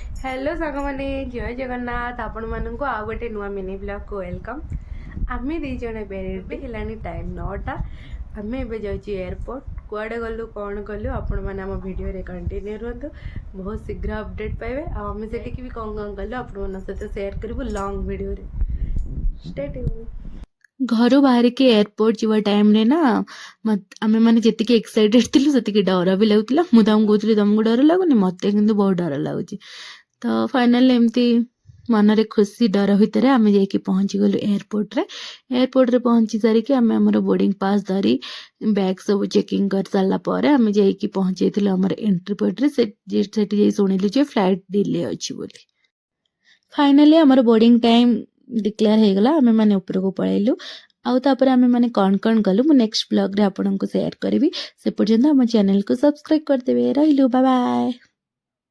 Hello सांग मैंने जय जगन्नाथ आपण मानक आ गोटे नुआ मिनी ब्लॉग को वेलकम। आम दी जन रेडी है टाइम 9टा। आम ए एयरपोर्ट कुआडे गलु कौन कलु आपण मैंने आम वीडियो रे कंटिन्यू रुहतु। बहुत शीघ्र अपडेट पाइबे। आम से भी कौन कौन कलु आपण सहित शेयर करूँ लॉन्ग वीडियो रे। Stay tune. घर बाहर के एयरपोर्ट जीवा टाइम रे ना आमे माने जति एक्साइटेड थिलु सेति डर भी लगुला। मु कहूँ तुमको डर लगुनि मते किंतु बहुत डर लगुच। तो फाइनल एमती मनरे खुशी डर भितर आम जाकि पहुँची गलु एयरपोर्ट रे पहुँची सारिकी आम आमर बोर्डिंग पास धरी बैग सब चेकिंग कर सारा पर आम जाकि पहुँचे आमर एंट्री पॉइंट रे से शुणिलु जे फ्लाइट डिले अच्छी बोली। फाइनाली आमर बोर्डिंग टाइम डिक्लेयर हो गला। आम मैंने ऊपर को पलैलु आउ तापर आम मैंने कौन कौन कलु मु नेक्स्ट ब्लॉग रे आपन को शेयर करी। से पर्यंत आम चैनल को सब्सक्राइब करदेवे। रहिलु बाय बाय।